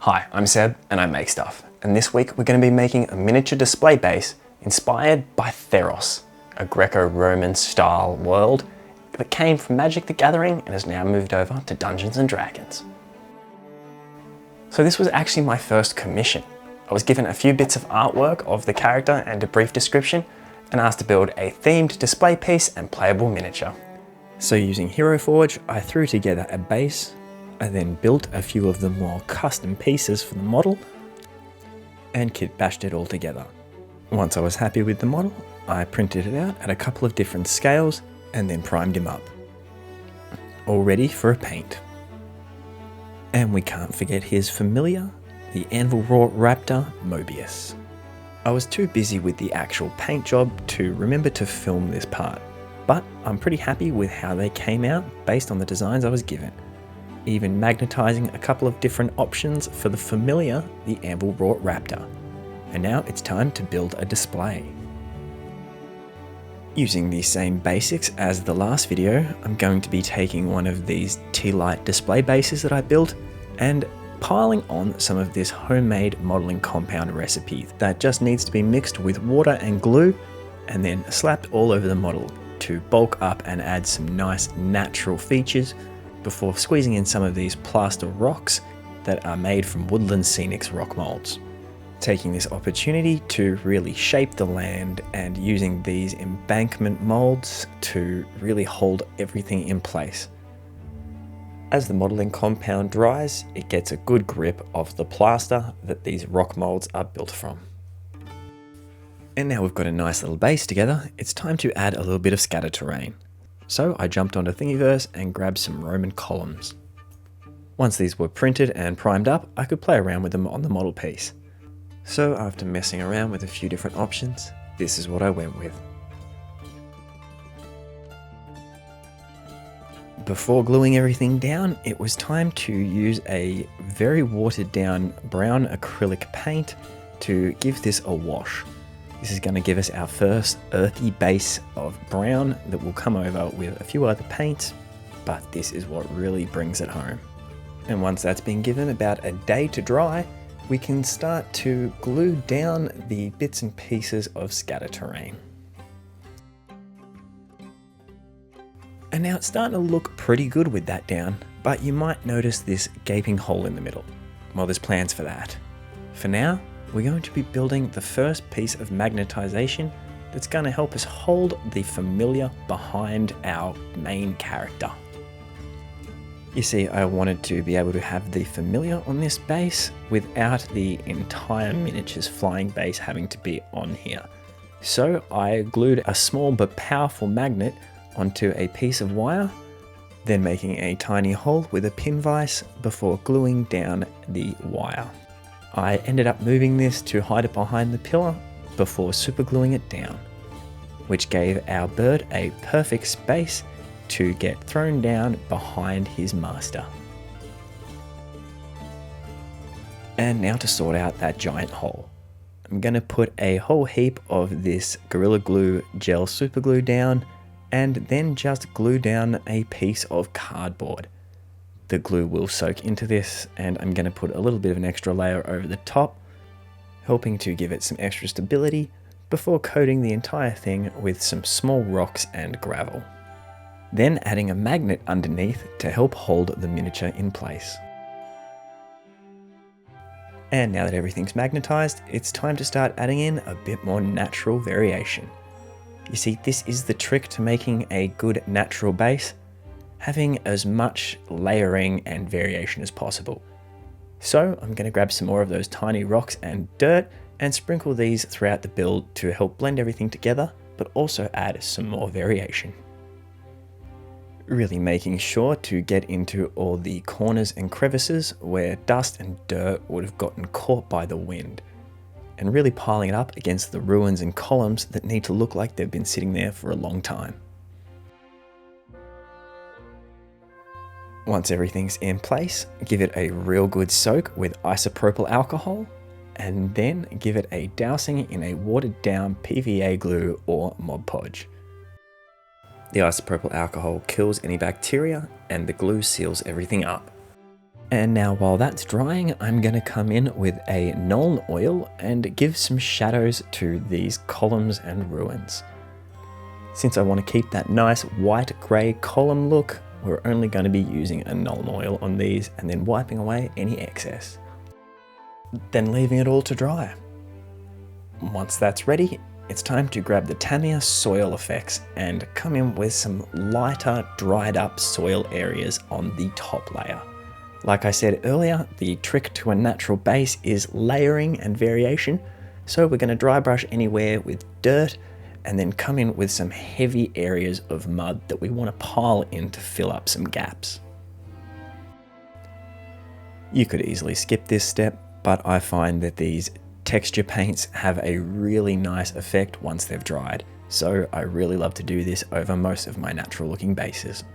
Hi, I'm Seb and I make stuff, and this week we're going to be making a miniature display base inspired by Theros, a Greco-Roman style world that came from Magic the Gathering and has now moved over to Dungeons and Dragons. So this was actually my first commission. I was given a few bits of artwork of the character and a brief description and asked to build a themed display piece and playable miniature. So using Hero Forge, I threw together a base. I then built a few of the more custom pieces for the model and Kitbashed it all together. Once I was happy with the model, I printed it out at a couple of different scales and then primed him up. All ready for a paint. And we can't forget his familiar, the Anvilwrought Raptor, Mobius. I was too busy with the actual paint job to remember to film this part, but I'm pretty happy with how they came out based on the designs I was given. Even magnetizing a couple of different options for the familiar, the Anvilwrought Raptor. And now it's time to build a display. Using the same basics as the last video, I'm going to be taking one of these tea light display bases that I built and piling on some of this homemade modeling compound recipe that just needs to be mixed with water and glue and then slapped all over the model to bulk up and add some nice natural features before squeezing in some of these plaster rocks that are made from Woodland Scenic's rock molds. Taking this opportunity to really shape the land and using these embankment molds to really hold everything in place. As the modeling compound dries, it gets a good grip of the plaster that these rock molds are built from. And now we've got a nice little base together, it's time to add a little bit of scatter terrain. So I jumped onto Thingiverse and grabbed some Roman columns. Once these were printed and primed up, I could play around with them on the model piece. So after messing around with a few different options, this is what I went with. Before gluing everything down, it was time to use a very watered down brown acrylic paint to give this a wash. This is going to give us our first earthy base of brown that will come over with a few other paints, but this is what really brings it home. And once that's been given about a day to dry, we can start to glue down the bits and pieces of scatter terrain. And now it's starting to look pretty good with that down, but you might notice this gaping hole in the middle. Well, there's plans for that. For now, we're going to be building the first piece of magnetization that's going to help us hold the familiar behind our main character. You see, I wanted to be able to have the familiar on this base without the entire miniatures flying base having to be on here. So I glued a small but powerful magnet onto a piece of wire, then making a tiny hole with a pin vise before gluing down the wire. I ended up moving this to hide it behind the pillar before supergluing it down, which gave our bird a perfect space to get thrown down behind his master. And now to sort out that giant hole. I'm going to put a whole heap of this Gorilla Glue gel superglue down and then just glue down a piece of cardboard. The glue will soak into this and I'm going to put a little bit of an extra layer over the top, helping to give it some extra stability before coating the entire thing with some small rocks and gravel. Then adding a magnet underneath to help hold the miniature in place. And now that everything's magnetized, it's time to start adding in a bit more natural variation. You see, this is the trick to making a good natural base, having as much layering and variation as possible. So I'm going to grab some more of those tiny rocks and dirt and sprinkle these throughout the build to help blend everything together, but also add some more variation. Really making sure to get into all the corners and crevices where dust and dirt would have gotten caught by the wind, and really piling it up against the ruins and columns that need to look like they've been sitting there for a long time. Once everything's in place, give it a real good soak with isopropyl alcohol, and then give it a dousing in a watered down PVA glue or Mod Podge. The isopropyl alcohol kills any bacteria and the glue seals everything up. And now while that's drying, I'm going to come in with a Nuln oil and give some shadows to these columns and ruins. Since I want to keep that nice white grey column look, we're only going to be using a Nuln oil on these and then wiping away any excess. Then leaving it all to dry. Once that's ready, it's time to grab the Tamiya soil effects and come in with some lighter dried up soil areas on the top layer. Like I said earlier, the trick to a natural base is layering and variation, so we're going to dry brush anywhere with dirt and then come in with some heavy areas of mud that we want to pile in to fill up some gaps. You could easily skip this step, but I find that these texture paints have a really nice effect once they've dried, so I really love to do this over most of my natural looking bases.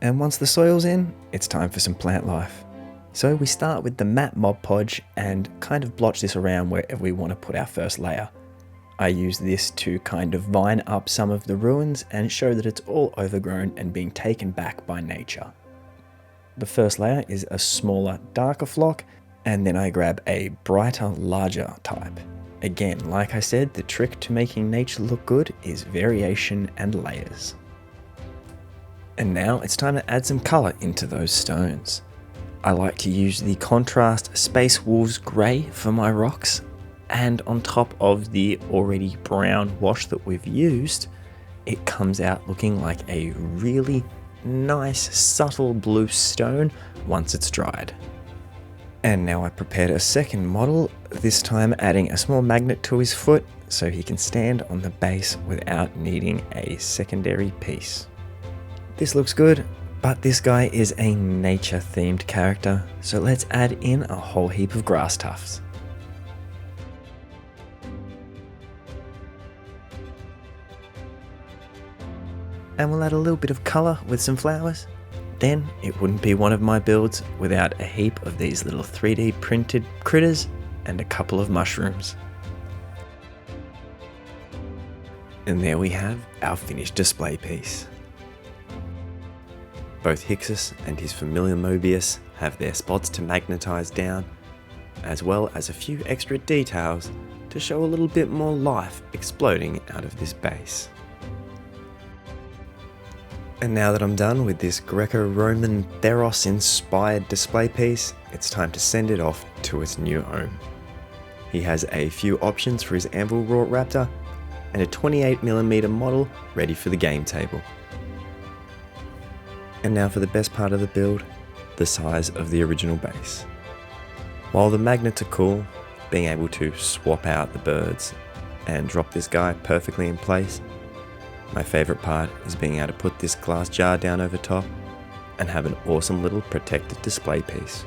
And once the soil's in, it's time for some plant life. So we start with the matte Mod Podge and kind of blotch this around wherever we want to put our first layer. I use this to kind of vine up some of the ruins and show that it's all overgrown and being taken back by nature. The first layer is a smaller, darker flock, and then I grab a brighter, larger type. Again, like I said, the trick to making nature look good is variation and layers. And now it's time to add some colour into those stones. I like to use the contrast Space Wolves Grey for my rocks, and on top of the already brown wash that we've used, it comes out looking like a really nice subtle blue stone once it's dried. And now I prepared a second model, this time adding a small magnet to his foot so he can stand on the base without needing a secondary piece. This looks good, but this guy is a nature themed character, so let's add in a whole heap of grass tufts. And we'll add a little bit of colour with some flowers. Then it wouldn't be one of my builds without a heap of these little 3D printed critters and a couple of mushrooms. And there we have our finished display piece. Both Hixus and his familiar Mobius have their spots to magnetize down, as well as a few extra details to show a little bit more life exploding out of this base. And now that I'm done with this Greco-Roman Theros inspired display piece, it's time to send it off to its new home. He has a few options for his Anvilwrought Raptor and a 28mm model ready for the game table. And now for the best part of the build, the size of the original base. While the magnets are cool, being able to swap out the birds and drop this guy perfectly in place, my favourite part is being able to put this glass jar down over top and have an awesome little protected display piece.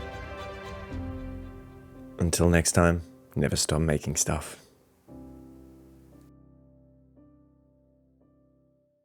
Until next time, never stop making stuff.